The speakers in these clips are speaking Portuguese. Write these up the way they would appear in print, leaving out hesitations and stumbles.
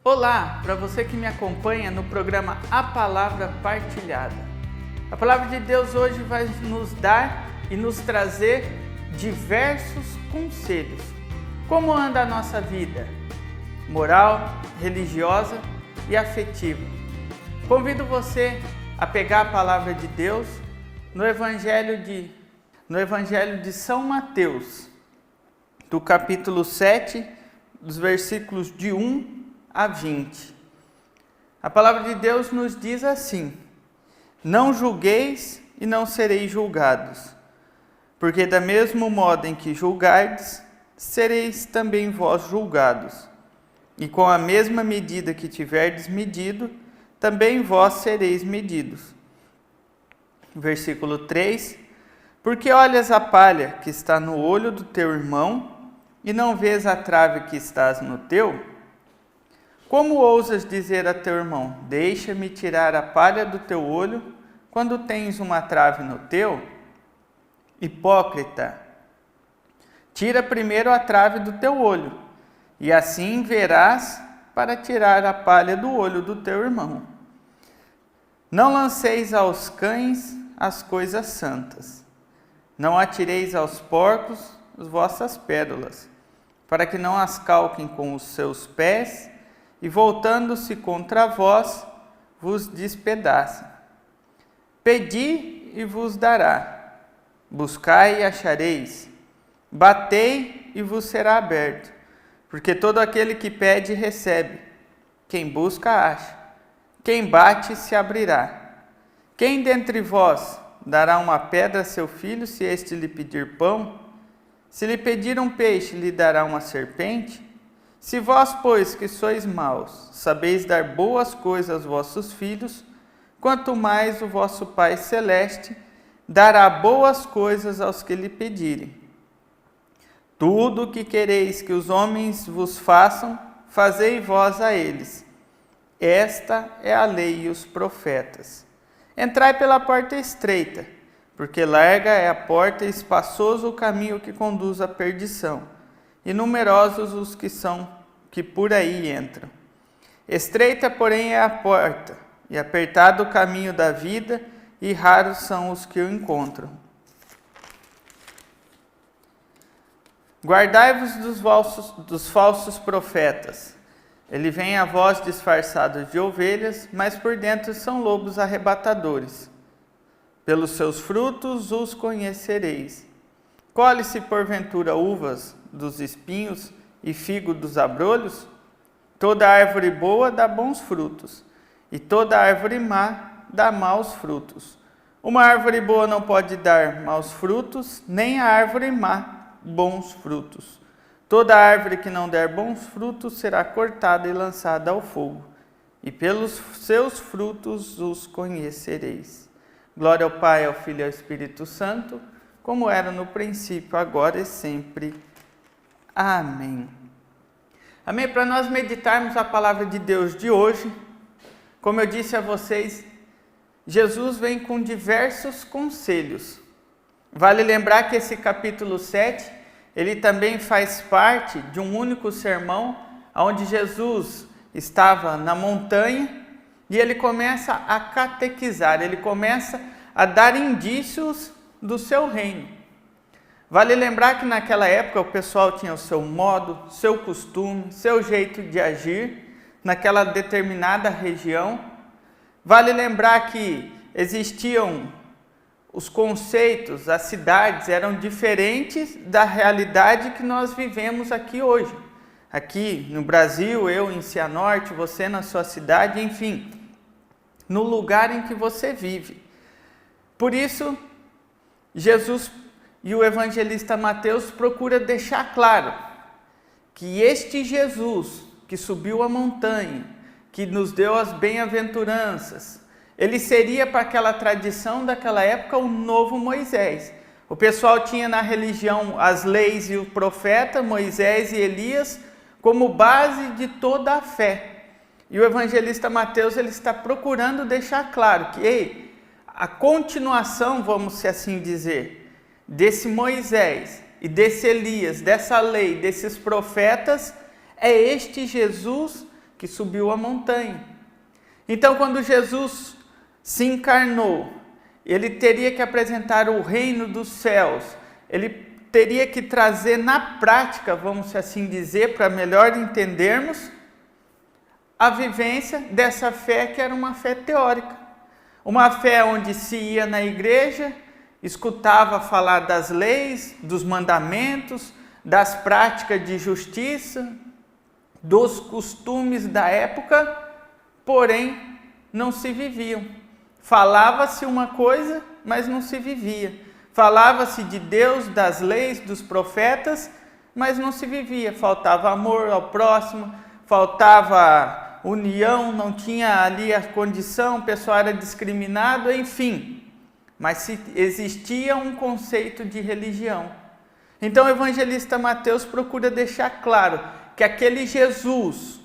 Olá, para você que me acompanha no programa A Palavra Partilhada. A Palavra de Deus hoje vai nos dar e nos trazer diversos conselhos. Como anda a nossa vida? Moral, religiosa e afetiva. Convido você a pegar a Palavra de Deus no Evangelho de São Mateus, do capítulo 7, dos versículos de 1 a 20. A palavra de Deus nos diz assim: não julgueis e não sereis julgados, porque da mesmo modo em que julgardes, sereis também vós julgados, e com a mesma medida que tiverdes medido, também vós sereis medidos. Versículo 3: porque olhas a palha que está no olho do teu irmão, e não vês a trave que estás no teu? Como ousas dizer a teu irmão: deixa-me tirar a palha do teu olho, quando tens uma trave no teu? Hipócrita, tira primeiro a trave do teu olho, e assim verás para tirar a palha do olho do teu irmão. Não lanceis aos cães as coisas santas, não atireis aos porcos as vossas pérolas, para que não as calquem com os seus pés, e voltando-se contra vós, vos despedacem. Pedi e vos dará, buscai e achareis, batei e vos será aberto, porque todo aquele que pede recebe, quem busca acha, quem bate se abrirá. Quem dentre vós dará uma pedra a seu filho se este lhe pedir pão? Se lhe pedir um peixe, lhe dará uma serpente? Se vós, pois, que sois maus, sabeis dar boas coisas aos vossos filhos, quanto mais o vosso Pai Celeste dará boas coisas aos que lhe pedirem. Tudo o que quereis que os homens vos façam, fazei vós a eles. Esta é a lei e os profetas. Entrai pela porta estreita, porque larga é a porta e espaçoso o caminho que conduz à perdição, e numerosos os que por aí entram. Estreita, porém, é a porta, e apertado o caminho da vida, e raros são os que o encontram. Guardai-vos dos falsos profetas. Ele vem a vós disfarçados de ovelhas, mas por dentro são lobos arrebatadores. Pelos seus frutos os conhecereis. Colhe-se porventura uvas dos espinhos e figo dos abrolhos? Toda árvore boa dá bons frutos, e toda árvore má dá maus frutos. Uma árvore boa não pode dar maus frutos, nem a árvore má bons frutos. Toda árvore que não der bons frutos será cortada e lançada ao fogo, e pelos seus frutos os conhecereis. Glória ao Pai, ao Filho e ao Espírito Santo, como era no princípio, agora e sempre. Amém. Amém. Para nós meditarmos a palavra de Deus de hoje, como eu disse a vocês, Jesus vem com diversos conselhos. Vale lembrar que esse capítulo 7, ele também faz parte de um único sermão, onde Jesus estava na montanha e ele começa a catequizar, ele começa a dar indícios do seu reino. Vale lembrar que naquela época o pessoal tinha o seu modo, seu costume, seu jeito de agir naquela determinada região. Vale lembrar que existiam os conceitos, as cidades eram diferentes da realidade que nós vivemos aqui hoje. Aqui no Brasil, eu em Cianorte, você na sua cidade, enfim, no lugar em que você vive. Por isso, Jesus e o evangelista Mateus procura deixar claro que este Jesus que subiu a montanha, que nos deu as bem-aventuranças, ele seria para aquela tradição daquela época o novo Moisés. O pessoal tinha na religião as leis e o profeta, Moisés e Elias, como base de toda a fé. E o evangelista Mateus ele está procurando deixar claro que a continuação, vamos assim dizer, desse Moisés e desse Elias, dessa lei, desses profetas, é este Jesus que subiu a montanha. Então, quando Jesus se encarnou, ele teria que apresentar o reino dos céus, ele teria que trazer na prática, vamos assim dizer, para melhor entendermos, a vivência dessa fé que era uma fé teórica. Uma fé onde se ia na igreja, escutava falar das leis, dos mandamentos, das práticas de justiça, dos costumes da época, porém não se viviam. Falava-se uma coisa, mas não se vivia. Falava-se de Deus, das leis, dos profetas, mas não se vivia. Faltava amor ao próximo, faltava união, não tinha ali a condição, o pessoal era discriminado, enfim. Mas se existia um conceito de religião. Então o evangelista Mateus procura deixar claro que aquele Jesus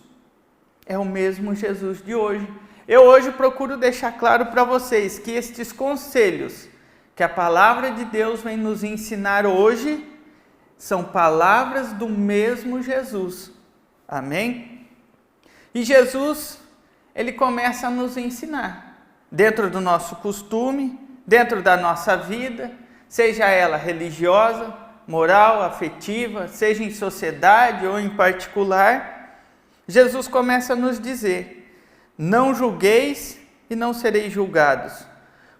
é o mesmo Jesus de hoje. Eu hoje procuro deixar claro para vocês que estes conselhos que a palavra de Deus vem nos ensinar hoje são palavras do mesmo Jesus. Amém? E Jesus, ele começa a nos ensinar dentro do nosso costume, dentro da nossa vida, seja ela religiosa, moral, afetiva, seja em sociedade ou em particular. Jesus começa a nos dizer: não julgueis e não sereis julgados,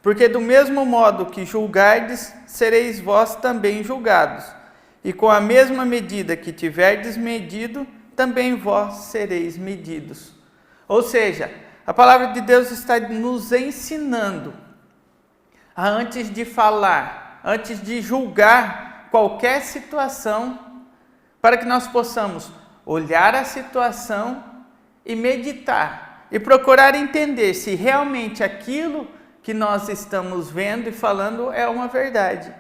porque do mesmo modo que julgardes, sereis vós também julgados, e com a mesma medida que tiverdes medido, também vós sereis medidos. Ou seja, a palavra de Deus está nos ensinando a, antes de falar, antes de julgar qualquer situação, para que nós possamos olhar a situação e meditar, e procurar entender se realmente aquilo que nós estamos vendo e falando é uma verdade.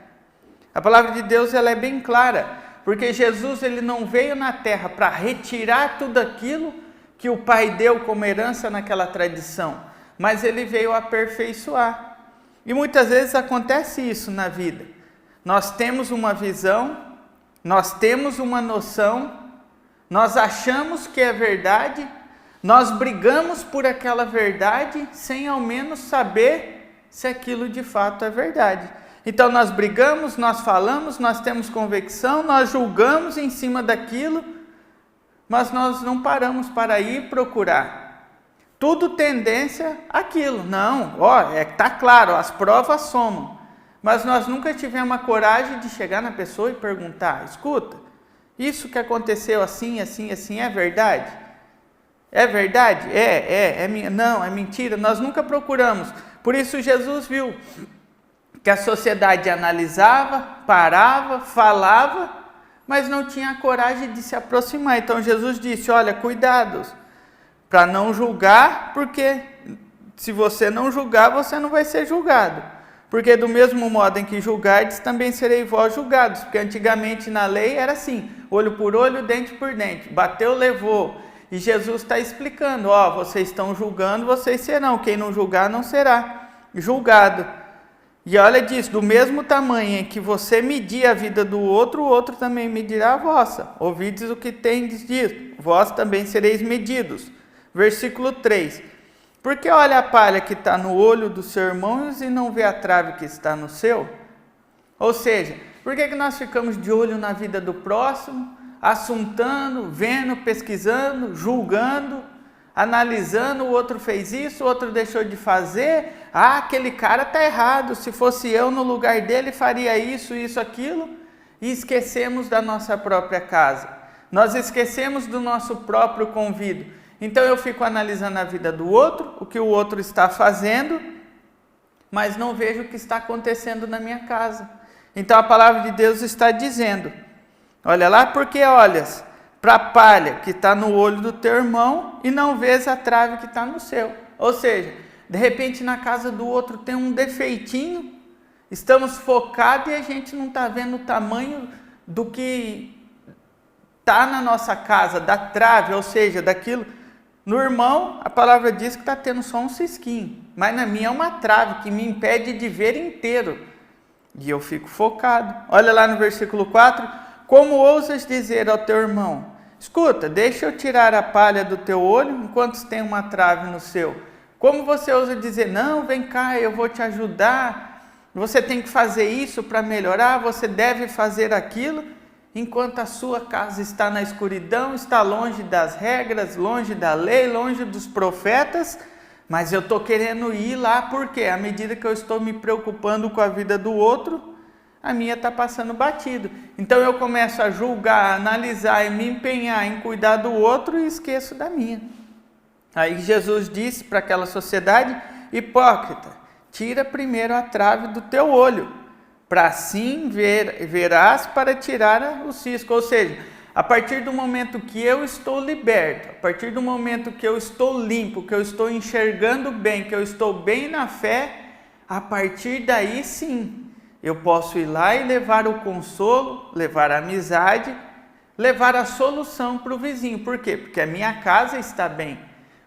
A palavra de Deus, ela é bem clara, porque Jesus, ele não veio na terra para retirar tudo aquilo que o Pai deu como herança naquela tradição, mas ele veio aperfeiçoar. E muitas vezes acontece isso na vida. Nós temos uma visão, nós temos uma noção, nós achamos que é verdade, nós brigamos por aquela verdade sem ao menos saber se aquilo de fato é verdade. Então nós brigamos, nós falamos, nós temos convicção, nós julgamos em cima daquilo, mas nós não paramos para ir procurar. Tudo tendência àquilo. Não, está claro, as provas somam. Mas nós nunca tivemos a coragem de chegar na pessoa e perguntar: escuta, isso que aconteceu assim, assim, assim, é verdade? É verdade? Não, é mentira. Nós nunca procuramos. Por isso Jesus viu que a sociedade analisava, parava, falava, mas não tinha a coragem de se aproximar. Então Jesus disse: olha, cuidado para não julgar, porque se você não julgar, você não vai ser julgado. Porque do mesmo modo em que julgardes, também sereis vós julgados. Porque antigamente na lei era assim: olho por olho, dente por dente. Bateu, levou. E Jesus está explicando: vocês estão julgando, vocês serão. Quem não julgar não será julgado. E olha disso: do mesmo tamanho em que você medir a vida do outro, o outro também medirá a vossa. Ouvides o que tendes dito, vós também sereis medidos. Versículo 3. Porque olha a palha que está no olho do seu irmão e não vê a trave que está no seu? Ou seja, por que nós ficamos de olho na vida do próximo, assuntando, vendo, pesquisando, julgando, analisando? O outro fez isso, o outro deixou de fazer. Aquele cara está errado, se fosse eu no lugar dele faria isso, isso, aquilo. E esquecemos da nossa própria casa. Nós esquecemos do nosso próprio convívio. Então eu fico analisando a vida do outro, o que o outro está fazendo, mas não vejo o que está acontecendo na minha casa. Então a palavra de Deus está dizendo: olha lá, porque olhas para a palha que está no olho do teu irmão e não vês a trave que está no seu. Ou seja, de repente na casa do outro tem um defeitinho, estamos focados e a gente não está vendo o tamanho do que está na nossa casa, da trave, ou seja, daquilo. No irmão, a palavra diz que está tendo só um cisquinho, mas na minha é uma trave que me impede de ver inteiro. E eu fico focado. Olha lá no versículo 4. Como ousas dizer ao teu irmão: Escuta, deixa eu tirar a palha do teu olho enquanto tem uma trave no seu. Como você ousa dizer, não, vem cá, eu vou te ajudar, você tem que fazer isso para melhorar, você deve fazer aquilo, enquanto a sua casa está na escuridão, está longe das regras, longe da lei, longe dos profetas, mas eu estou querendo ir lá porque à medida que eu estou me preocupando com a vida do outro, a minha está passando batido. Então eu começo a julgar, a analisar e me empenhar em cuidar do outro e esqueço da minha. Aí Jesus disse para aquela sociedade, hipócrita, tira primeiro a trave do teu olho, para assim verás para tirar o cisco. Ou seja, a partir do momento que eu estou liberto, a partir do momento que eu estou limpo, que eu estou enxergando bem, que eu estou bem na fé, a partir daí sim, eu posso ir lá e levar o consolo, levar a amizade, levar a solução para o vizinho. Por quê? Porque a minha casa está bem.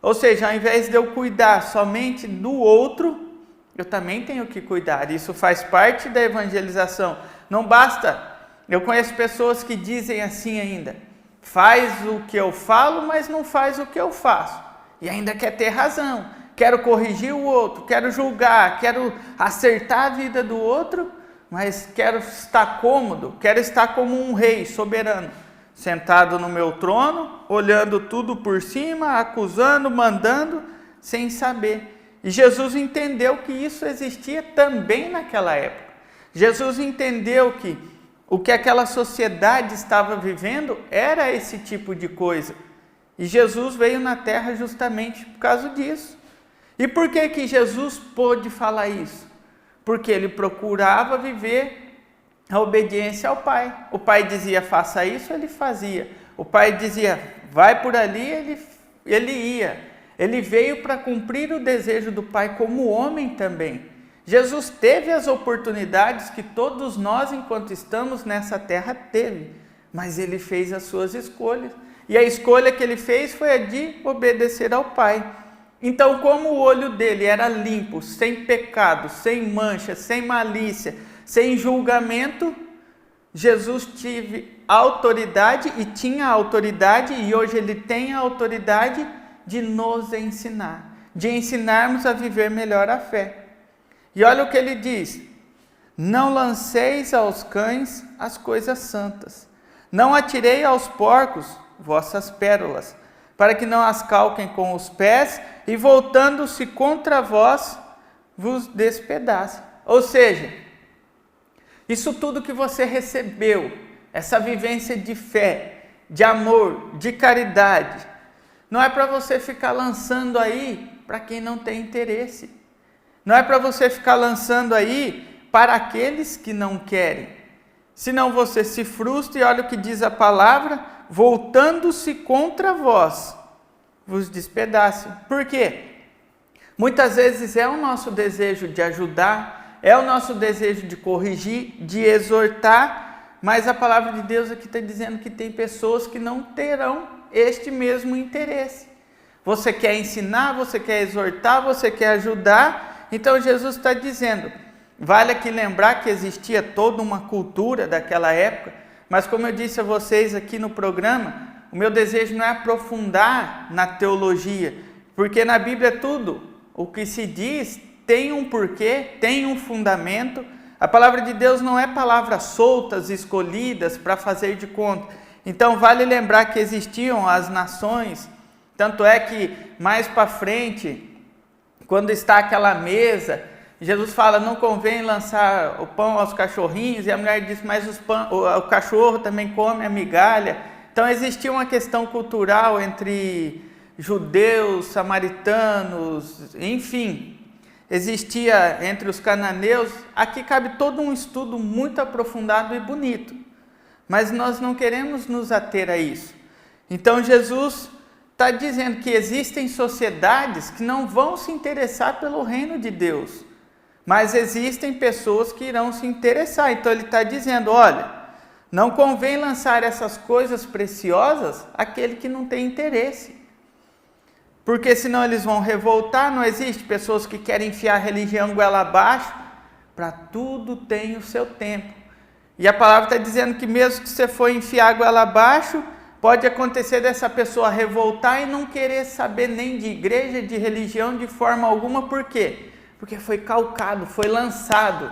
Ou seja, ao invés de eu cuidar somente do outro, eu também tenho que cuidar. Isso faz parte da evangelização. Não basta, eu conheço pessoas que dizem assim ainda, faz o que eu falo, mas não faz o que eu faço. E ainda quer ter razão, quero corrigir o outro, quero julgar, quero acertar a vida do outro, mas quero estar cômodo, quero estar como um rei soberano, sentado no meu trono, olhando tudo por cima, acusando, mandando, sem saber. E Jesus entendeu que isso existia também naquela época. Jesus entendeu que o que aquela sociedade estava vivendo era esse tipo de coisa. E Jesus veio na terra justamente por causa disso. E por que que Jesus pôde falar isso? Porque ele procurava viver a obediência ao Pai. O Pai dizia, faça isso, ele fazia. O Pai dizia, vai por ali, ele ia. Ele veio para cumprir o desejo do Pai como homem também. Jesus teve as oportunidades que todos nós, enquanto estamos nessa terra, teve. Mas ele fez as suas escolhas. E a escolha que ele fez foi a de obedecer ao Pai. Então, como o olho dele era limpo, sem pecado, sem mancha, sem malícia, sem julgamento, Jesus teve autoridade e tinha autoridade, e hoje ele tem a autoridade de nos ensinar, de ensinarmos a viver melhor a fé. E olha o que ele diz, não lanceis aos cães as coisas santas, não atirei aos porcos vossas pérolas, para que não as calquem com os pés, e voltando-se contra vós, vos despedacem. Ou seja, isso tudo que você recebeu, essa vivência de fé, de amor, de caridade, não é para você ficar lançando aí para quem não tem interesse. Não é para você ficar lançando aí para aqueles que não querem. Senão você se frustra e olha o que diz a palavra, voltando-se contra vós, vos despedace. Por quê? Muitas vezes é o nosso desejo de ajudar, é o nosso desejo de corrigir, de exortar, mas a palavra de Deus aqui está dizendo que tem pessoas que não terão este mesmo interesse. Você quer ensinar, você quer exortar, você quer ajudar, então Jesus está dizendo, vale aqui lembrar que existia toda uma cultura daquela época, mas como eu disse a vocês aqui no programa, o meu desejo não é aprofundar na teologia, porque na Bíblia tudo o que se diz tem um porquê, tem um fundamento. A palavra de Deus não é palavras soltas, escolhidas para fazer de conta. Então vale lembrar que existiam as nações, tanto é que mais para frente, quando está aquela mesa, Jesus fala, não convém lançar o pão aos cachorrinhos, e a mulher diz, mas o cachorro também come a migalha. Então existia uma questão cultural entre judeus, samaritanos, enfim, existia entre os cananeus. Aqui cabe todo um estudo muito aprofundado e bonito, mas nós não queremos nos ater a isso. Então Jesus está dizendo que existem sociedades que não vão se interessar pelo reino de Deus, mas existem pessoas que irão se interessar. Então ele está dizendo, olha, não convém lançar essas coisas preciosas àquele que não tem interesse, porque senão eles vão revoltar. Não existe pessoas que querem enfiar a religião goela abaixo, para tudo tem o seu tempo. E a palavra está dizendo que mesmo que você for enfiar a goela abaixo, pode acontecer dessa pessoa revoltar e não querer saber nem de igreja, de religião, de forma alguma. Por quê? Porque foi calcado, foi lançado.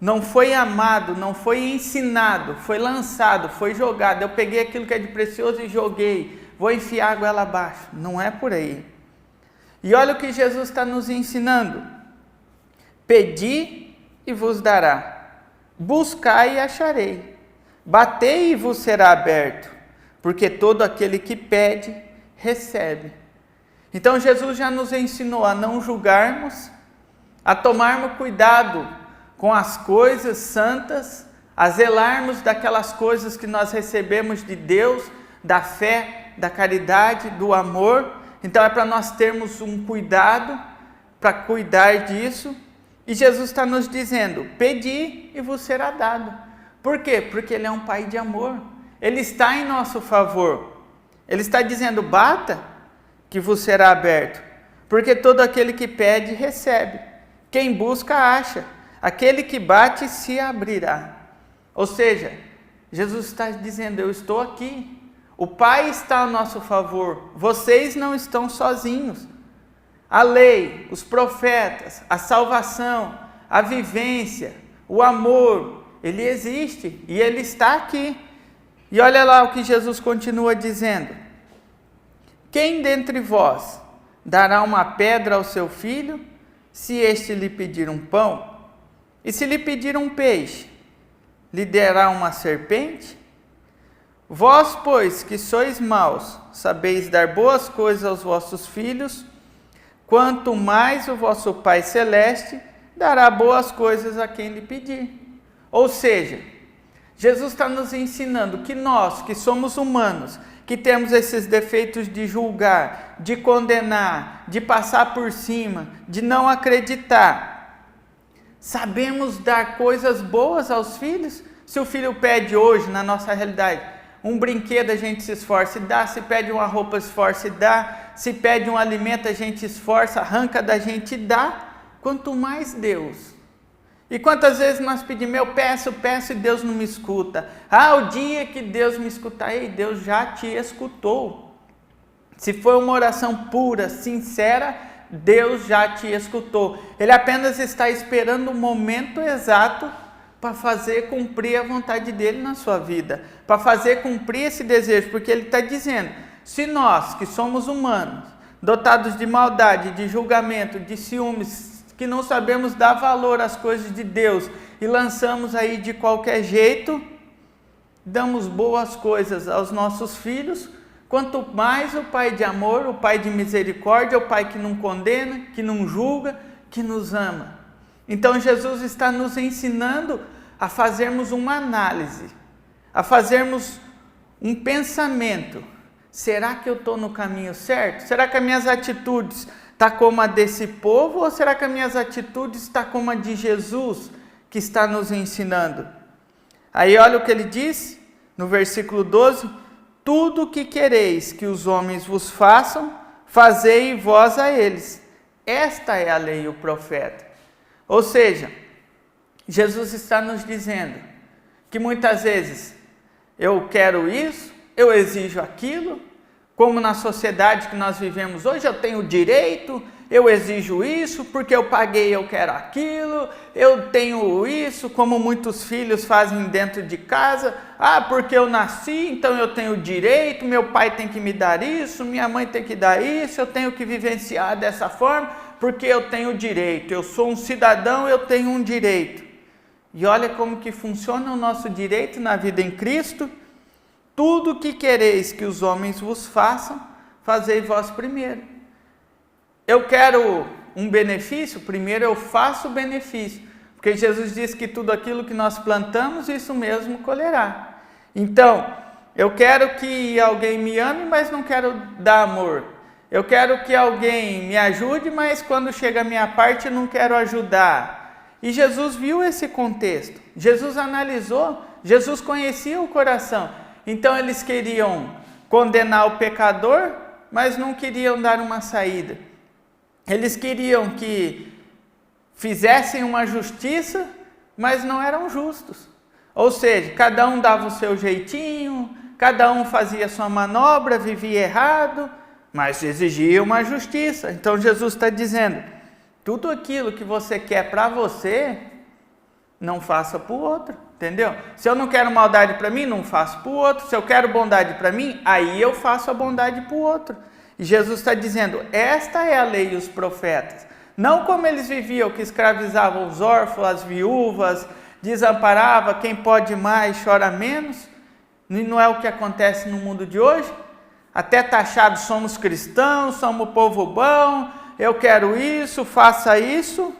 Não foi amado, não foi ensinado, foi lançado, foi jogado. Eu peguei aquilo que é de precioso e joguei. Vou enfiar a goela abaixo. Não é por aí. E olha o que Jesus está nos ensinando. Pedi e vos dará. Buscai e acharei. Batei e vos será aberto. Porque todo aquele que pede, recebe. Então Jesus já nos ensinou a não julgarmos, a tomarmos cuidado com as coisas santas, a zelarmos daquelas coisas que nós recebemos de Deus, da fé, da caridade, do amor. Então é para nós termos um cuidado, para cuidar disso. E Jesus está nos dizendo, pedi e vos será dado. Por quê? Porque Ele é um Pai de amor. Ele está em nosso favor. Ele está dizendo, bata, que vos será aberto. Porque todo aquele que pede, recebe. Quem busca, acha. Aquele que bate, se abrirá. Ou seja, Jesus está dizendo, eu estou aqui. O Pai está a nosso favor. Vocês não estão sozinhos. A lei, os profetas, a salvação, a vivência, o amor, ele existe e ele está aqui. E olha lá o que Jesus continua dizendo. Quem dentre vós dará uma pedra ao seu filho, se este lhe pedir um pão? E se lhe pedir um peixe, lhe dará uma serpente? Vós, pois, que sois maus, sabeis dar boas coisas aos vossos filhos, quanto mais o vosso Pai Celeste dará boas coisas a quem lhe pedir. Ou seja, Jesus está nos ensinando que nós, que somos humanos, que temos esses defeitos de julgar, de condenar, de passar por cima, de não acreditar, sabemos dar coisas boas aos filhos? Se o filho pede hoje, na nossa realidade, um brinquedo, a gente se esforça e dá. Se pede uma roupa, esforça e dá. Se pede um alimento, a gente esforça, arranca da gente e dá. Quanto mais Deus. E quantas vezes nós pedimos, eu peço e Deus não me escuta. Ah, o dia que Deus me escutar, ei, Deus já te escutou. Se for uma oração pura, sincera, Deus já te escutou. Ele apenas está esperando o momento exato para fazer cumprir a vontade dele na sua vida, para fazer cumprir esse desejo, porque ele está dizendo, se nós que somos humanos, dotados de maldade, de julgamento, de ciúmes, que não sabemos dar valor às coisas de Deus e lançamos aí de qualquer jeito, damos boas coisas aos nossos filhos, quanto mais o Pai de amor, o Pai de misericórdia, o Pai que não condena, que não julga, que nos ama. Então Jesus está nos ensinando a fazermos uma análise, a fazermos um pensamento. Será que eu estou no caminho certo? Será que as minhas atitudes estão como a desse povo? Ou será que as minhas atitudes estão como a de Jesus, que está nos ensinando? Aí olha o que ele diz no versículo 12. Tudo o que quereis que os homens vos façam, fazei vós a eles. Esta é a lei e o profeta. Ou seja, Jesus está nos dizendo que muitas vezes eu quero isso, eu exijo aquilo, como na sociedade que nós vivemos hoje, eu tenho direito, eu exijo isso, porque eu paguei, eu quero aquilo, eu tenho isso, como muitos filhos fazem dentro de casa, porque eu nasci, então eu tenho direito, meu pai tem que me dar isso, minha mãe tem que dar isso, eu tenho que vivenciar dessa forma, porque eu tenho direito, eu sou um cidadão, eu tenho um direito. E olha como que funciona o nosso direito na vida em Cristo. Tudo que quereis que os homens vos façam, fazei vós primeiro. Eu quero um benefício, primeiro eu faço o benefício. Porque Jesus diz que tudo aquilo que nós plantamos, isso mesmo colherá. Então, eu quero que alguém me ame, mas não quero dar amor. Eu quero que alguém me ajude, mas quando chega a minha parte eu não quero ajudar. E Jesus viu esse contexto. Jesus analisou, Jesus conhecia o coração. Então eles queriam condenar o pecador, mas não queriam dar uma saída. Eles queriam que fizessem uma justiça, mas não eram justos. Ou seja, cada um dava o seu jeitinho, cada um fazia sua manobra, vivia errado, mas exigia uma justiça. Então Jesus está dizendo, tudo aquilo que você quer para você, não faça para o outro, entendeu? Se eu não quero maldade para mim, não faço para o outro. Se eu quero bondade para mim, aí eu faço a bondade para o outro. E Jesus está dizendo, esta é a lei e os profetas. Não como eles viviam, que escravizavam os órfãos, as viúvas, desamparava, quem pode mais chora menos. E não é o que acontece no mundo de hoje? Até taxados somos cristãos, somos povo bom, eu quero isso, faça isso.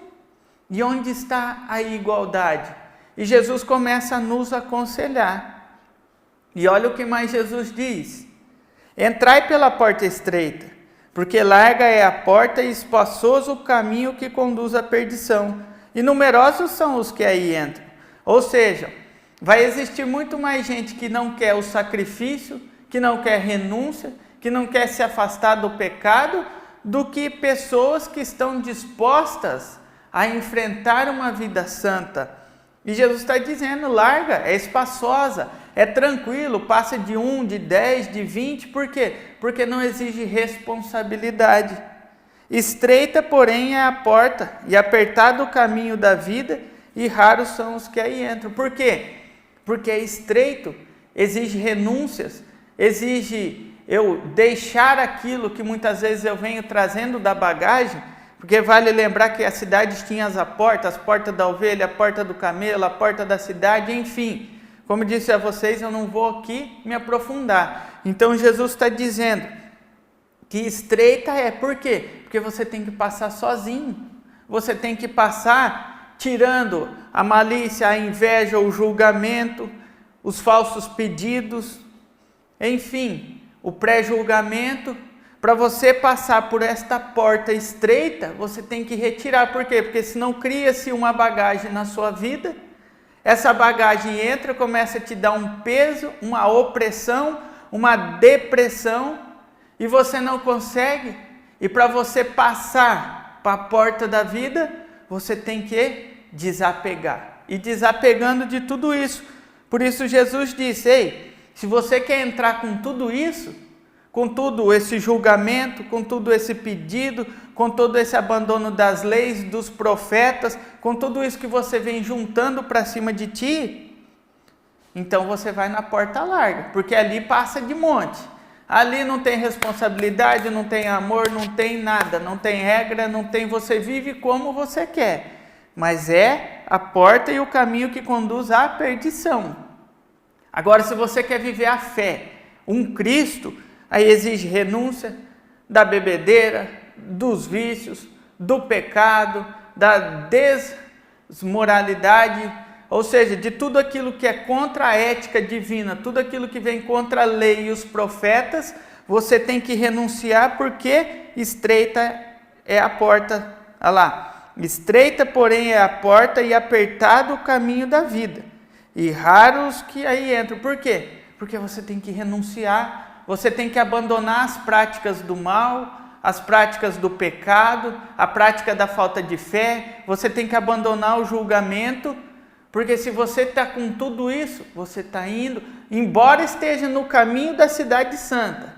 E onde está a igualdade? E Jesus começa a nos aconselhar. E olha o que mais Jesus diz. Entrai pela porta estreita, porque larga é a porta e espaçoso o caminho que conduz à perdição. E numerosos são os que aí entram. Ou seja, vai existir muito mais gente que não quer o sacrifício, que não quer renúncia, que não quer se afastar do pecado, do que pessoas que estão dispostas a enfrentar uma vida santa. E Jesus está dizendo, larga, é espaçosa, é tranquilo, passa de 1, de 10, de 20, por quê? Porque não exige responsabilidade. Estreita, porém, é a porta, e apertado o caminho da vida, e raros são os que aí entram. Por quê? Porque é estreito, exige renúncias, exige eu deixar aquilo que muitas vezes eu venho trazendo da bagagem, porque vale lembrar que as cidades tinham as portas da ovelha, a porta do camelo, a porta da cidade, enfim. Como disse a vocês, eu não vou aqui me aprofundar. Então Jesus está dizendo que estreita é, por quê? Porque você tem que passar sozinho, você tem que passar tirando a malícia, a inveja, o julgamento, os falsos pedidos, enfim, o pré-julgamento. Para você passar por esta porta estreita, você tem que retirar. Por quê? Porque senão cria-se uma bagagem na sua vida. Essa bagagem entra, começa a te dar um peso, uma opressão, uma depressão, e você não consegue. E para você passar para a porta da vida, você tem que desapegar. E desapegando de tudo isso. Por isso Jesus disse, ei, se você quer entrar com tudo isso, com todo esse julgamento, com todo esse pedido, com todo esse abandono das leis, dos profetas, com tudo isso que você vem juntando para cima de ti, então você vai na porta larga, porque ali passa de monte. Ali não tem responsabilidade, não tem amor, não tem nada, não tem regra, não tem, você vive como você quer. Mas é a porta e o caminho que conduz à perdição. Agora, se você quer viver a fé, um Cristo, aí exige renúncia da bebedeira, dos vícios, do pecado, da desmoralidade, ou seja, de tudo aquilo que é contra a ética divina, tudo aquilo que vem contra a lei e os profetas, você tem que renunciar, porque estreita é a porta, olha lá, estreita porém é a porta e apertado o caminho da vida, e raros que aí entram. Por quê? Porque você tem que renunciar, você tem que abandonar as práticas do mal, as práticas do pecado, a prática da falta de fé, você tem que abandonar o julgamento, porque se você está com tudo isso, você está indo, embora esteja no caminho da cidade santa,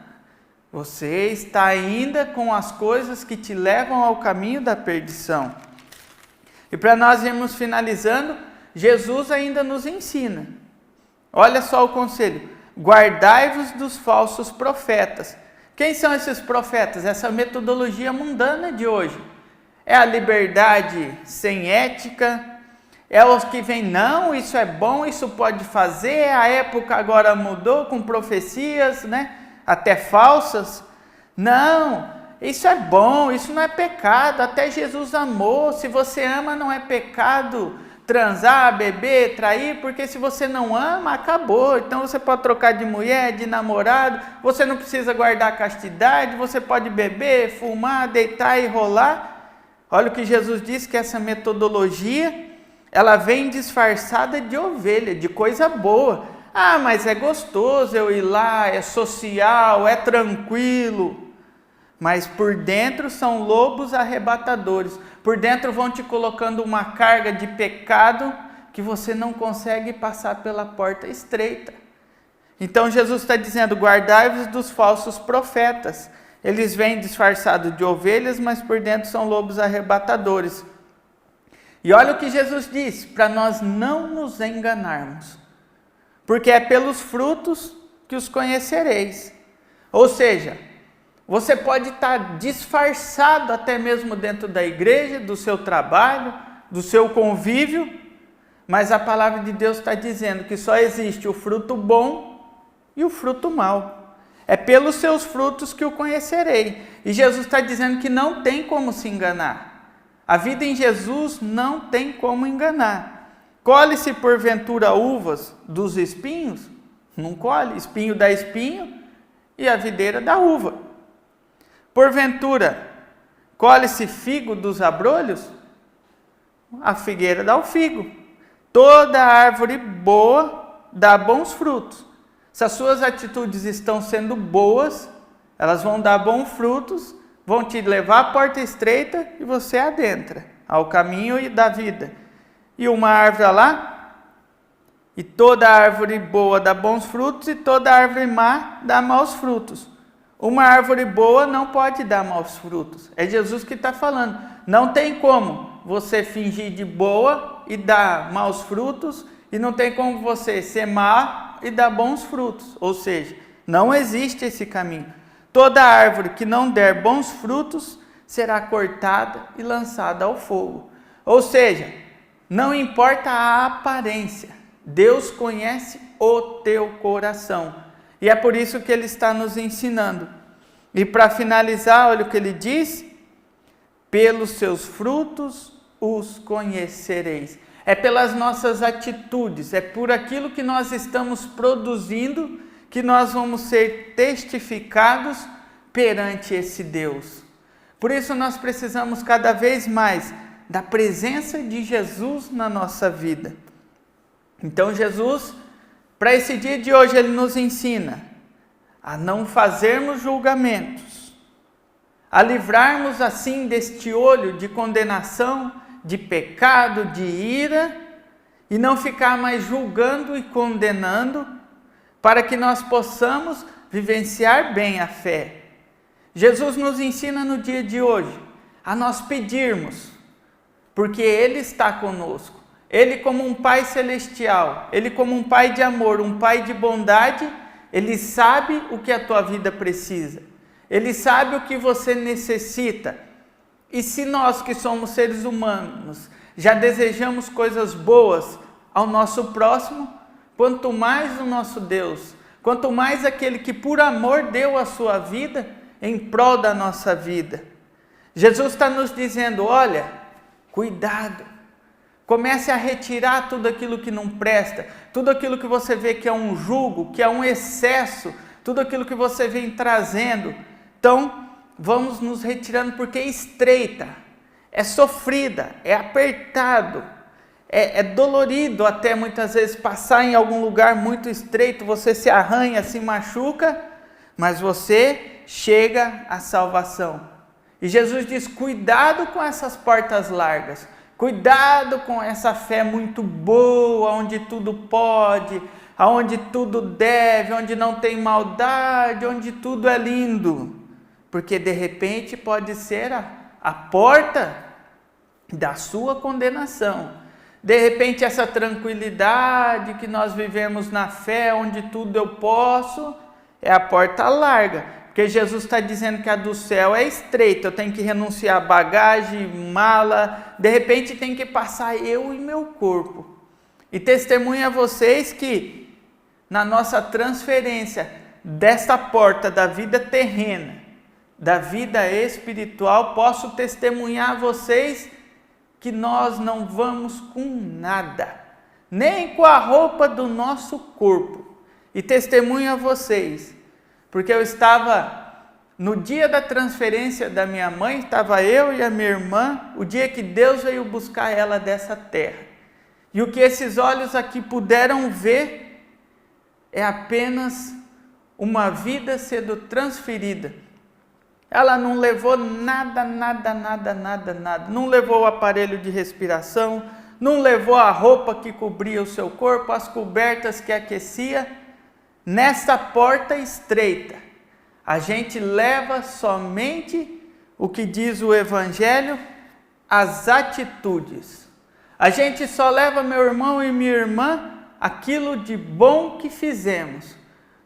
você está ainda com as coisas que te levam ao caminho da perdição. E para nós irmos finalizando, Jesus ainda nos ensina. Olha só o conselho: guardai-vos dos falsos profetas. Quem são esses profetas? Essa metodologia mundana de hoje. É a liberdade sem ética, é os que vêm, não, isso é bom, isso pode fazer, a época agora mudou com profecias, né? Até falsas. Não, isso é bom, isso não é pecado, até Jesus amou. Se você ama, não é pecado transar, beber, trair, porque se você não ama, acabou. Então você pode trocar de mulher, de namorado, você não precisa guardar a castidade, você pode beber, fumar, deitar e rolar. Olha o que Jesus disse, que essa metodologia, ela vem disfarçada de ovelha, de coisa boa. Ah, mas é gostoso eu ir lá, é social, é tranquilo. Mas por dentro são lobos arrebatadores. Por dentro vão te colocando uma carga de pecado que você não consegue passar pela porta estreita. Então Jesus está dizendo, guardai-vos dos falsos profetas. Eles vêm disfarçados de ovelhas, mas por dentro são lobos arrebatadores. E olha o que Jesus disse, para nós não nos enganarmos. Porque é pelos frutos que os conhecereis. Ou seja, você pode estar disfarçado até mesmo dentro da igreja, do seu trabalho, do seu convívio, mas a palavra de Deus está dizendo que só existe o fruto bom e o fruto mau. É pelos seus frutos que o conhecerei. E Jesus está dizendo que não tem como se enganar. A vida em Jesus não tem como enganar. Colhe-se porventura uvas dos espinhos? Não colhe. Espinho dá espinho e a videira dá uva. Porventura, colhe-se figo dos abrolhos? A figueira dá o figo. Toda árvore boa dá bons frutos. Se as suas atitudes estão sendo boas, elas vão dar bons frutos, vão te levar à porta estreita e você adentra ao caminho da vida. E uma árvore lá, e toda árvore boa dá bons frutos e toda árvore má dá maus frutos. Uma árvore boa não pode dar maus frutos. É Jesus que está falando. Não tem como você fingir de boa e dar maus frutos, e não tem como você ser má e dar bons frutos. Ou seja, não existe esse caminho. Toda árvore que não der bons frutos será cortada e lançada ao fogo. Ou seja, não importa a aparência, Deus conhece o teu coração. E é por isso que Ele está nos ensinando. E para finalizar, olha o que Ele diz: pelos seus frutos os conhecereis. É pelas nossas atitudes, é por aquilo que nós estamos produzindo que nós vamos ser testificados perante esse Deus. Por isso nós precisamos cada vez mais da presença de Jesus na nossa vida. Então Jesus, para esse dia de hoje, Ele nos ensina a não fazermos julgamentos, a livrarmos assim deste olho de condenação, de pecado, de ira, e não ficar mais julgando e condenando, para que nós possamos vivenciar bem a fé. Jesus nos ensina no dia de hoje a nós pedirmos, porque Ele está conosco. Ele, como um Pai celestial, Ele, como um Pai de amor, um Pai de bondade, Ele sabe o que a tua vida precisa. Ele sabe o que você necessita. E se nós que somos seres humanos já desejamos coisas boas ao nosso próximo, quanto mais o nosso Deus, quanto mais aquele que por amor deu a sua vida em prol da nossa vida. Jesus está nos dizendo, olha, cuidado, comece a retirar tudo aquilo que não presta, tudo aquilo que você vê que é um jugo, que é um excesso, tudo aquilo que você vem trazendo. Então, vamos nos retirando, porque é estreita, é sofrida, é apertado, é dolorido até muitas vezes passar em algum lugar muito estreito, você se arranha, se machuca, mas você chega à salvação. E Jesus diz, cuidado com essas portas largas, cuidado com essa fé muito boa, onde tudo pode, onde tudo deve, onde não tem maldade, onde tudo é lindo. Porque de repente pode ser a porta da sua condenação. De repente essa tranquilidade que nós vivemos na fé, onde tudo eu posso, é a porta larga. Porque Jesus está dizendo que a do céu é estreita, eu tenho que renunciar a bagagem, mala, de repente tem que passar eu e meu corpo. E testemunho a vocês que na nossa transferência desta porta da vida terrena, da vida espiritual, posso testemunhar a vocês que nós não vamos com nada, nem com a roupa do nosso corpo. E testemunho a vocês, porque eu estava no dia da transferência da minha mãe, estava eu e a minha irmã, o dia que Deus veio buscar ela dessa terra. E o que esses olhos aqui puderam ver é apenas uma vida sendo transferida. Ela não levou nada. Não levou o aparelho de respiração, não levou a roupa que cobria o seu corpo, as cobertas que aquecia. nessa porta estreita, a gente leva somente o que diz o Evangelho, as atitudes. A gente só leva, meu irmão e minha irmã, aquilo de bom que fizemos.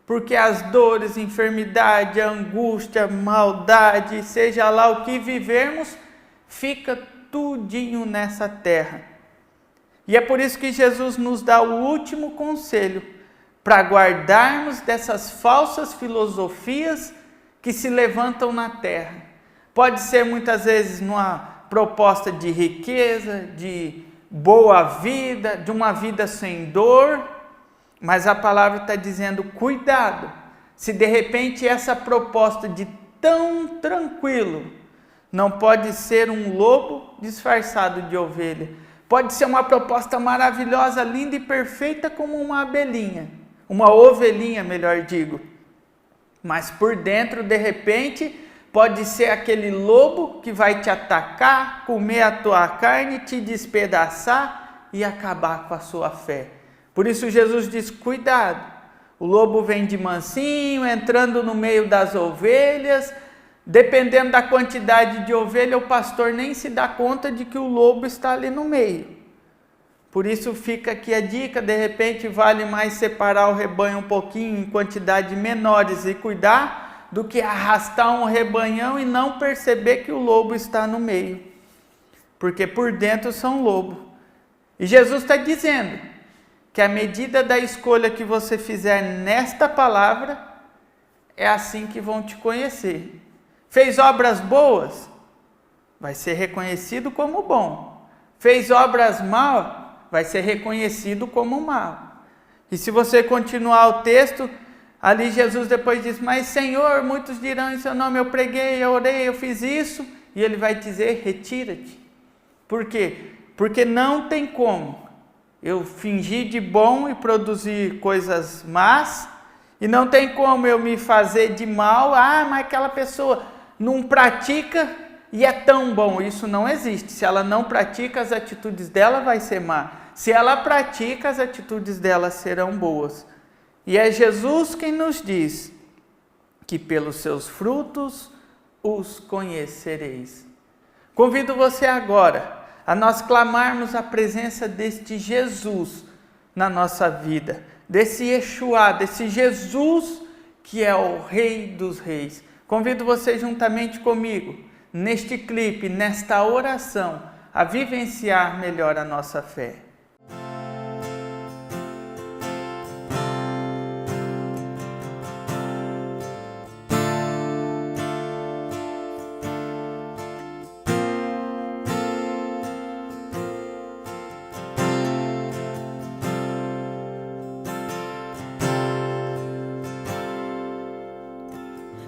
Porque as dores, enfermidade, angústia, maldade, seja lá o que vivermos, fica tudinho nessa terra. E é por isso que Jesus nos dá o último conselho, para guardarmos dessas falsas filosofias que se levantam na terra. Pode ser muitas vezes numa proposta de riqueza, de boa vida, de uma vida sem dor, mas a palavra está dizendo, cuidado, se de repente essa proposta de tão tranquilo não pode ser um lobo disfarçado de ovelha, pode ser uma proposta maravilhosa, linda e perfeita como uma abelhinha, uma ovelhinha, melhor digo, mas por dentro de repente pode ser aquele lobo que vai te atacar, comer a tua carne, te despedaçar e acabar com a sua fé. Por isso Jesus diz, cuidado, o lobo vem de mansinho, entrando no meio das ovelhas, dependendo da quantidade de ovelha, o pastor nem se dá conta de que o lobo está ali no meio. Por isso fica aqui a dica, de repente vale mais separar o rebanho um pouquinho em quantidades menores e cuidar, do que arrastar um rebanhão e não perceber que o lobo está no meio. Porque por dentro são lobo. E Jesus está dizendo que à medida da escolha que você fizer nesta palavra, é assim que vão te conhecer. Fez obras boas? Vai ser reconhecido como bom. Fez obras mal? Vai ser reconhecido como mal. E se você continuar o texto, ali Jesus depois diz, mas Senhor, muitos dirão em seu nome, eu preguei, eu orei, eu fiz isso. E ele vai dizer, retira-te. Por quê? Porque não tem como eu fingir de bom e produzir coisas más, e não tem como eu me fazer de mal, mas aquela pessoa não pratica e é tão bom. Isso não existe. Se ela não pratica, as atitudes dela vai ser má. Se ela pratica, as atitudes dela serão boas. E é Jesus quem nos diz que pelos seus frutos os conhecereis. Convido você agora a nós clamarmos a presença deste Jesus na nossa vida, desse Yeshua, desse Jesus que é o Rei dos Reis. Convido você juntamente comigo, neste clipe, nesta oração, a vivenciar melhor a nossa fé.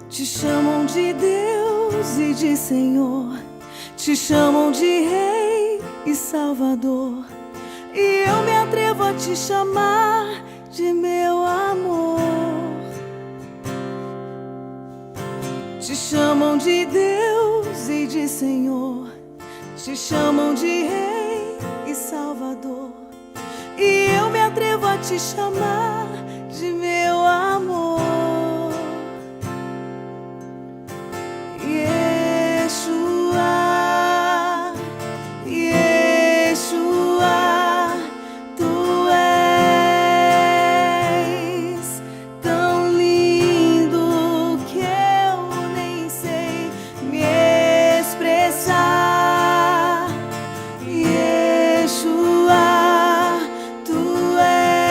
Te chamam de Deus e de Senhor, te chamam de Rei e Salvador, e eu me atrevo a te chamar de meu amor. Te chamam de Deus e de Senhor, te chamam de Rei e Salvador, e eu me atrevo a te chamar de meu amor. Yeshua, Yeshua, tu és tão lindo que eu nem sei me expressar. Yeshua, tu és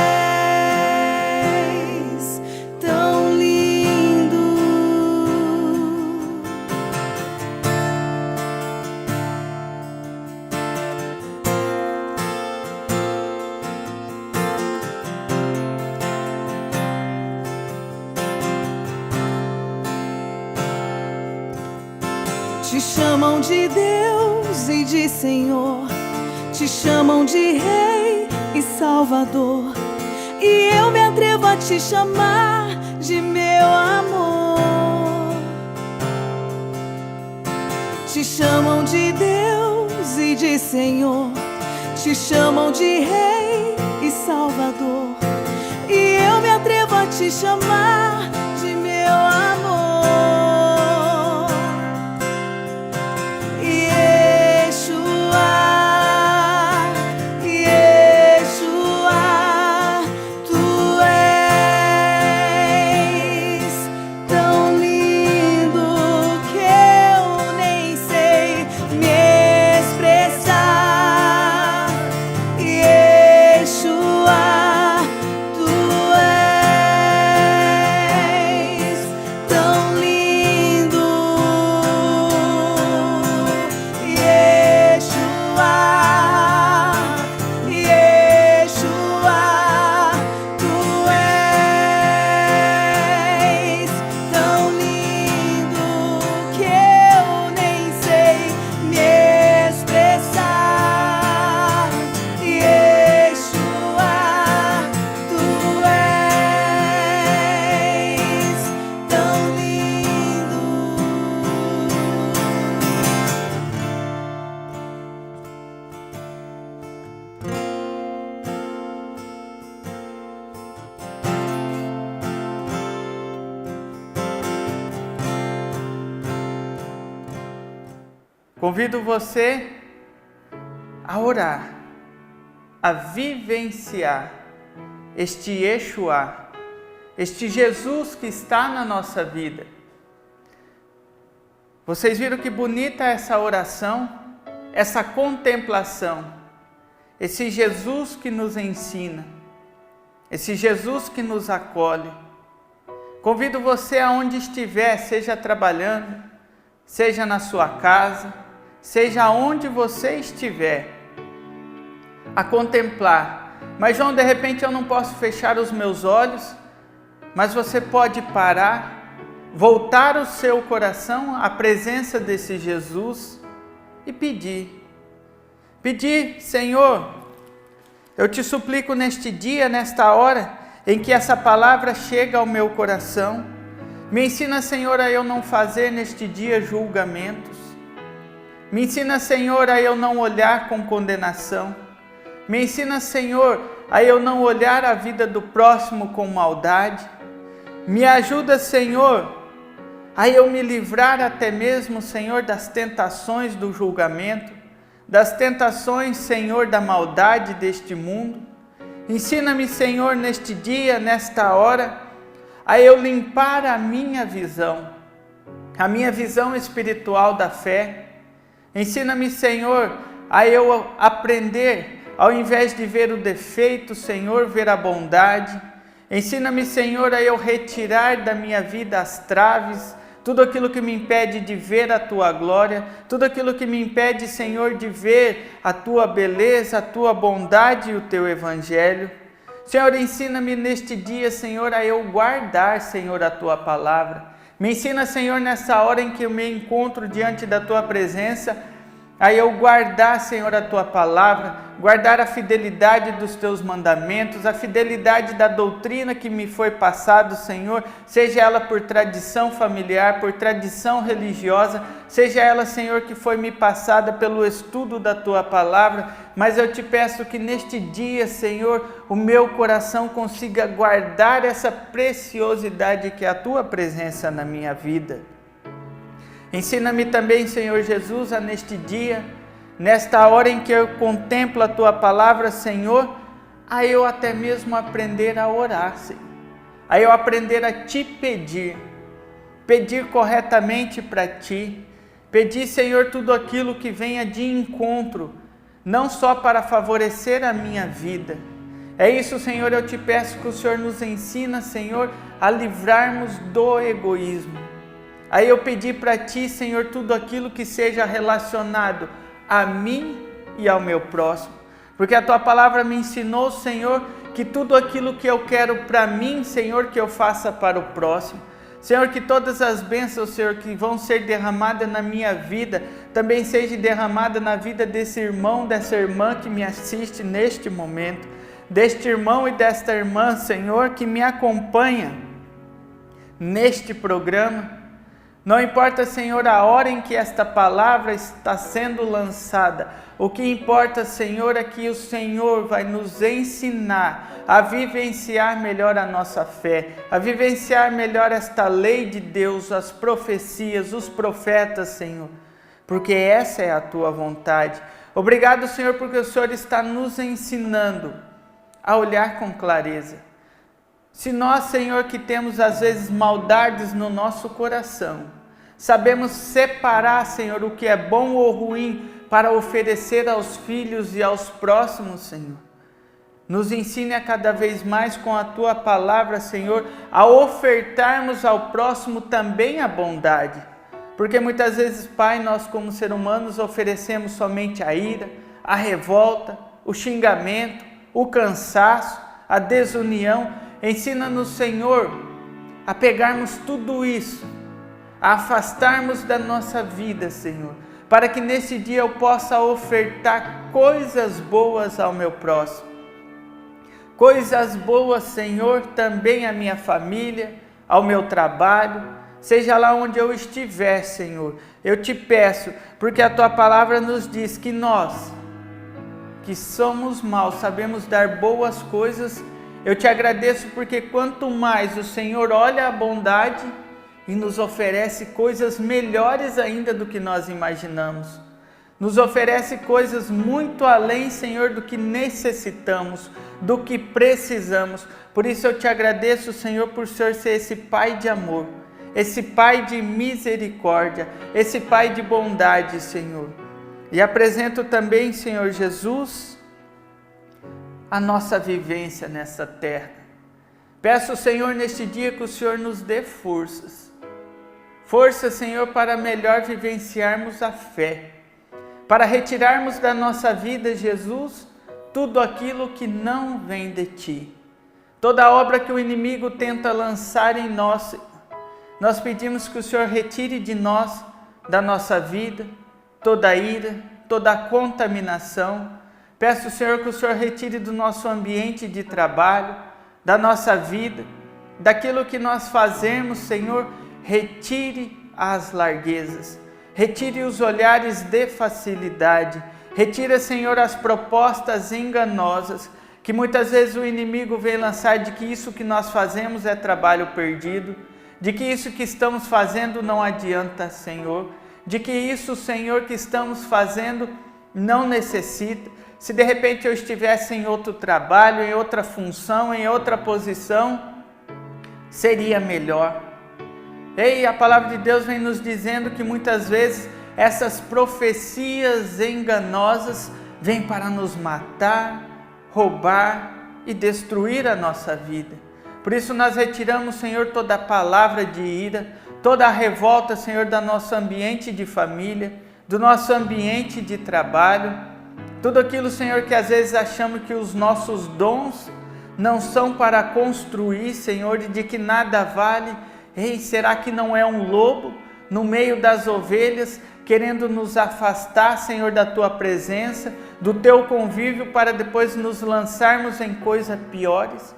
tão lindo. Te chamam de Deus e de Senhor, te chamam de Rei e Salvador, e eu me atrevo a te chamar de meu amor. Te chamam de Deus e de Senhor, te chamam de Rei e Salvador, e eu me atrevo a te te chamar de meu amor. Yeshua, Yeshua, tu és tão lindo que eu nem sei me expressar. Yeshua, tu és tão lindo. Yeshua, Yeshua, tu és tão lindo que eu nem sei me expressar. Yeshua, tu és tão lindo. Convido você a orar, a vivenciar este Yeshua, este Jesus que está na nossa vida. Vocês viram que bonita essa oração, essa contemplação, esse Jesus que nos ensina, esse Jesus que nos acolhe. Convido você aonde estiver, seja trabalhando, seja na sua casa, seja onde você estiver, a contemplar. Mas João, de repente eu não posso fechar os meus olhos, mas você pode parar, voltar o seu coração à presença desse Jesus e pedir. Pedir, Senhor, eu te suplico neste dia, nesta hora, em que essa palavra chega ao meu coração, me ensina, Senhor, a eu não fazer neste dia julgamentos. Me ensina, Senhor, a eu não olhar com condenação. Me ensina, Senhor, a eu não olhar a vida do próximo com maldade. Me ajuda, Senhor, a eu me livrar até mesmo, Senhor, das tentações do julgamento, das tentações, Senhor, da maldade deste mundo. Ensina-me, Senhor, neste dia, nesta hora, a eu limpar a minha visão espiritual da fé. Ensina-me, Senhor, a eu aprender, ao invés de ver o defeito, Senhor, ver a bondade. Ensina-me, Senhor, a eu retirar da minha vida as traves, tudo aquilo que me impede de ver a Tua glória, tudo aquilo que me impede, Senhor, de ver a Tua beleza, a Tua bondade e o Teu Evangelho. Senhor, ensina-me neste dia, Senhor, a eu guardar, Senhor, a Tua palavra. Me ensina, Senhor, nessa hora em que eu me encontro diante da Tua presença, a eu guardar, Senhor, a Tua palavra, guardar a fidelidade dos Teus mandamentos, a fidelidade da doutrina que me foi passado, Senhor, seja ela por tradição familiar, por tradição religiosa, seja ela, Senhor, que foi me passada pelo estudo da Tua palavra, mas eu te peço que neste dia, Senhor, o meu coração consiga guardar essa preciosidade que é a Tua presença na minha vida. Ensina-me também, Senhor Jesus, a neste dia, nesta hora em que eu contemplo a Tua palavra, Senhor, a eu até mesmo aprender a orar, Senhor, a eu aprender a Te pedir corretamente para Ti, pedir, Senhor, tudo aquilo que venha de encontro, não só para favorecer a minha vida. É isso, Senhor, eu te peço que o Senhor nos ensina, Senhor, a livrarmos do egoísmo. Aí eu pedi para Ti, Senhor, tudo aquilo que seja relacionado a mim e ao meu próximo. Porque a Tua palavra me ensinou, Senhor, que tudo aquilo que eu quero para mim, Senhor, que eu faça para o próximo. Senhor, que todas as bênçãos, Senhor, que vão ser derramadas na minha vida, também seja derramada na vida desse irmão, dessa irmã que me assiste neste momento. Deste irmão e desta irmã, Senhor, que me acompanha neste programa. Não importa, Senhor, a hora em que esta palavra está sendo lançada. O que importa, Senhor, é que o Senhor vai nos ensinar a vivenciar melhor a nossa fé, a vivenciar melhor esta lei de Deus, as profecias, os profetas, Senhor, porque essa é a tua vontade. Obrigado, Senhor, porque o Senhor está nos ensinando a olhar com clareza. Se nós, Senhor, que temos às vezes maldades no nosso coração, sabemos separar, Senhor, o que é bom ou ruim para oferecer aos filhos e aos próximos, Senhor. Nos ensine a cada vez mais com a Tua palavra, Senhor, a ofertarmos ao próximo também a bondade. Porque muitas vezes, Pai, nós como seres humanos oferecemos somente a ira, a revolta, o xingamento, o cansaço, a desunião. Ensina-nos, Senhor, a pegarmos tudo isso, a afastarmos da nossa vida, Senhor, para que nesse dia eu possa ofertar coisas boas ao meu próximo. Coisas boas, Senhor, também à minha família, ao meu trabalho, seja lá onde eu estiver, Senhor. Eu te peço, porque a Tua palavra nos diz que nós, que somos maus, sabemos dar boas coisas. Eu te agradeço porque quanto mais o Senhor olha a bondade e nos oferece coisas melhores ainda do que nós imaginamos. Nos oferece coisas muito além, Senhor, do que necessitamos, do que precisamos. Por isso eu te agradeço, Senhor, por o Senhor ser esse Pai de amor, esse Pai de misericórdia, esse Pai de bondade, Senhor. E apresento também, Senhor Jesus, a nossa vivência nessa terra. Peço, Senhor, neste dia que o Senhor nos dê forças. Força, Senhor, para melhor vivenciarmos a fé, para retirarmos da nossa vida, Jesus, tudo aquilo que não vem de Ti. Toda obra que o inimigo tenta lançar em nós, nós pedimos que o Senhor retire de nós, da nossa vida, toda a ira, toda a contaminação. Peço, Senhor, que o Senhor retire do nosso ambiente de trabalho, da nossa vida, daquilo que nós fazemos, Senhor, retire as larguezas, retire os olhares de facilidade, retire, Senhor, as propostas enganosas, que muitas vezes o inimigo vem lançar de que isso que nós fazemos é trabalho perdido, de que isso que estamos fazendo não adianta, Senhor, de que isso, Senhor, que estamos fazendo não necessita. Se de repente eu estivesse em outro trabalho, em outra função, em outra posição, seria melhor. E a palavra de Deus vem nos dizendo que muitas vezes essas profecias enganosas vêm para nos matar, roubar e destruir a nossa vida. Por isso nós retiramos, Senhor, toda a palavra de ira, toda a revolta, Senhor, do nosso ambiente de família, do nosso ambiente de trabalho, tudo aquilo, Senhor, que às vezes achamos que os nossos dons não são para construir, Senhor, e de que nada vale. Ei, será que não é um lobo no meio das ovelhas, querendo nos afastar, Senhor, da Tua presença, do Teu convívio, para depois nos lançarmos em coisas piores?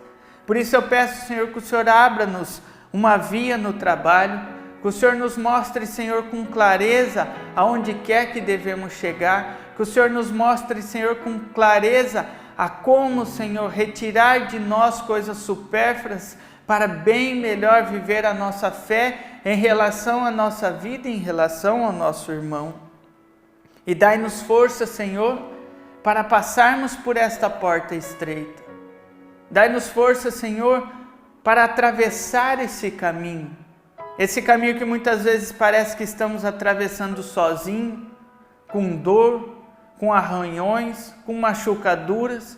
Por isso eu peço, Senhor, que o Senhor abra-nos uma via no trabalho, que o Senhor nos mostre, Senhor, com clareza aonde quer que devemos chegar, que o Senhor nos mostre, Senhor, com clareza a como, Senhor, retirar de nós coisas supérfluas para bem melhor viver a nossa fé em relação à nossa vida, em relação ao nosso irmão. E dai-nos força, Senhor, para passarmos por esta porta estreita. Dai-nos força, Senhor, para atravessar esse caminho que muitas vezes parece que estamos atravessando sozinho, com dor, com arranhões, com machucaduras,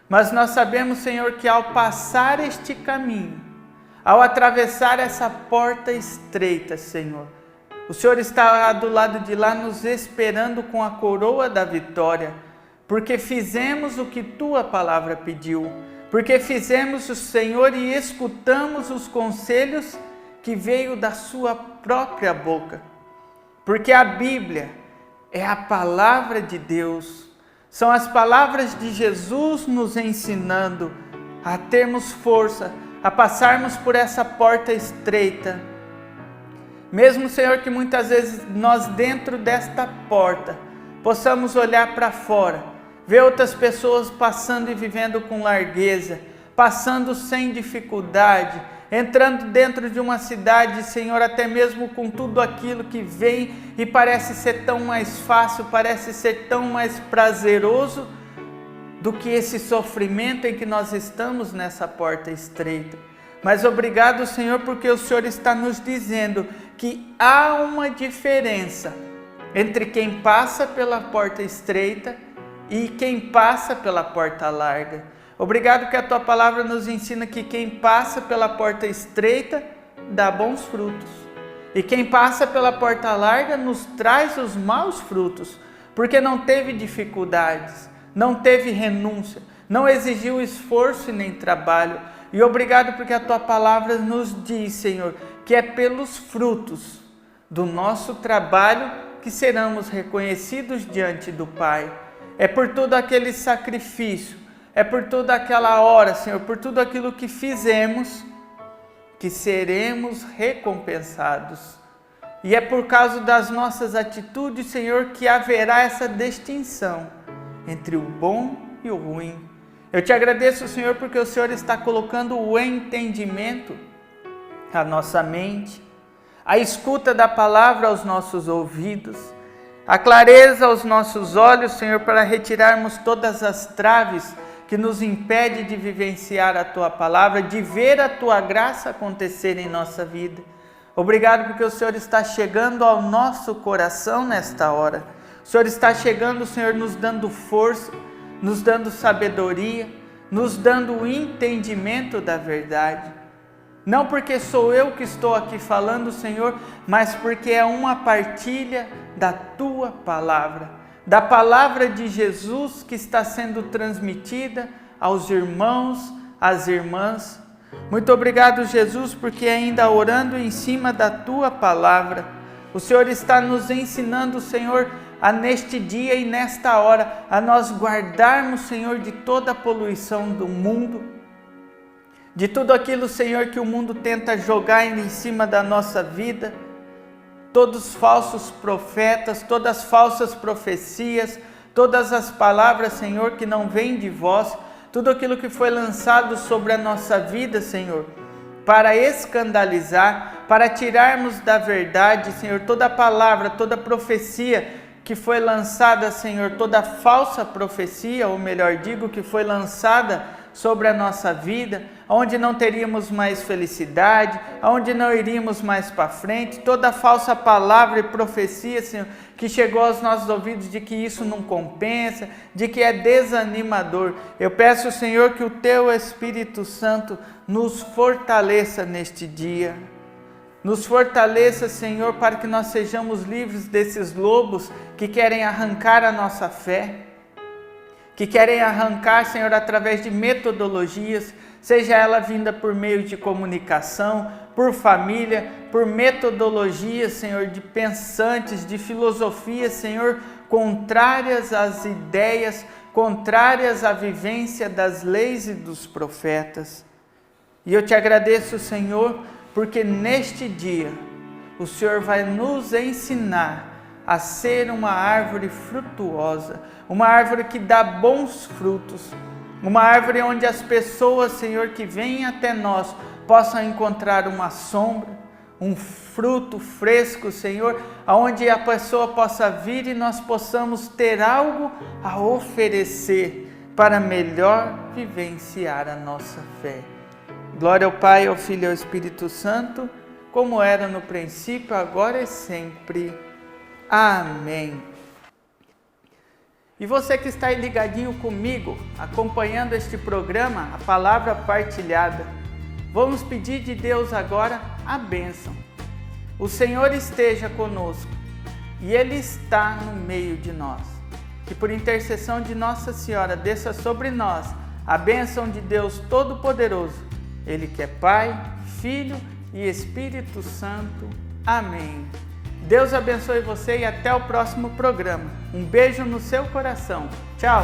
mas nós sabemos, Senhor, que ao passar este caminho, ao atravessar essa porta estreita, Senhor, o Senhor está do lado de lá nos esperando com a coroa da vitória, porque fizemos o que Tua palavra pediu, porque fizemos o Senhor e escutamos os conselhos que veio da Sua própria boca, porque a Bíblia é a palavra de Deus, são as palavras de Jesus nos ensinando a termos força, a passarmos por essa porta estreita. Mesmo, Senhor, que muitas vezes nós dentro desta porta possamos olhar para fora, ver outras pessoas passando e vivendo com largueza, passando sem dificuldade, entrando dentro de uma cidade, Senhor, até mesmo com tudo aquilo que vem e parece ser tão mais fácil, parece ser tão mais prazeroso do que esse sofrimento em que nós estamos nessa porta estreita. Mas obrigado, Senhor, porque o Senhor está nos dizendo que há uma diferença entre quem passa pela porta estreita e quem passa pela porta larga. Obrigado que a Tua palavra nos ensina que quem passa pela porta estreita dá bons frutos. E quem passa pela porta larga nos traz os maus frutos, porque não teve dificuldades, não teve renúncia, não exigiu esforço e nem trabalho. E obrigado porque a Tua palavra nos diz, Senhor, que é pelos frutos do nosso trabalho que seremos reconhecidos diante do Pai. É por todo aquele sacrifício, é por toda aquela hora, Senhor, por tudo aquilo que fizemos, que seremos recompensados. E é por causa das nossas atitudes, Senhor, que haverá essa distinção entre o bom e o ruim. Eu te agradeço, Senhor, porque o Senhor está colocando o entendimento à nossa mente, a escuta da palavra aos nossos ouvidos, a clareza aos nossos olhos, Senhor, para retirarmos todas as traves que nos impede de vivenciar a Tua palavra, de ver a Tua graça acontecer em nossa vida. Obrigado porque o Senhor está chegando ao nosso coração nesta hora. O Senhor está chegando, Senhor, nos dando força, nos dando sabedoria, nos dando o entendimento da verdade. Não porque sou eu que estou aqui falando, Senhor, mas porque é uma partilha da Tua palavra, da palavra de Jesus que está sendo transmitida aos irmãos, às irmãs. Muito obrigado, Jesus, porque ainda orando em cima da Tua palavra, o Senhor está nos ensinando, Senhor, a neste dia e nesta hora, a nós guardarmos, Senhor, de toda a poluição do mundo, de tudo aquilo, Senhor, que o mundo tenta jogar em cima da nossa vida, todos os falsos profetas, todas as falsas profecias, todas as palavras, Senhor, que não vêm de vós, tudo aquilo que foi lançado sobre a nossa vida, Senhor, para escandalizar, para tirarmos da verdade, Senhor, toda palavra, toda profecia que foi lançada, Senhor, toda falsa profecia, ou melhor digo, que foi lançada sobre a nossa vida, onde não teríamos mais felicidade, onde não iríamos mais para frente, toda falsa palavra e profecia, Senhor, que chegou aos nossos ouvidos de que isso não compensa, de que é desanimador. Eu peço, Senhor, que o Teu Espírito Santo nos fortaleça neste dia. Nos fortaleça, Senhor, para que nós sejamos livres desses lobos que querem arrancar a nossa fé, que querem arrancar, Senhor, através de metodologias, seja ela vinda por meio de comunicação, por família, por metodologias, Senhor, de pensantes, de filosofias, Senhor, contrárias às ideias, contrárias à vivência das leis e dos profetas. E eu te agradeço, Senhor, porque neste dia o Senhor vai nos ensinar a ser uma árvore frutuosa, uma árvore que dá bons frutos, uma árvore onde as pessoas, Senhor, que vêm até nós possam encontrar uma sombra, um fruto fresco, Senhor, aonde a pessoa possa vir e nós possamos ter algo a oferecer para melhor vivenciar a nossa fé. Glória ao Pai, ao Filho e ao Espírito Santo, como era no princípio, agora e sempre. Amém. E você que está aí ligadinho comigo, acompanhando este programa, a palavra partilhada, vamos pedir de Deus agora a bênção. O Senhor esteja conosco e Ele está no meio de nós. Que por intercessão de Nossa Senhora desça sobre nós a bênção de Deus Todo-Poderoso, Ele que é Pai, Filho e Espírito Santo. Amém. Deus abençoe você e até o próximo programa. Um beijo no seu coração. Tchau!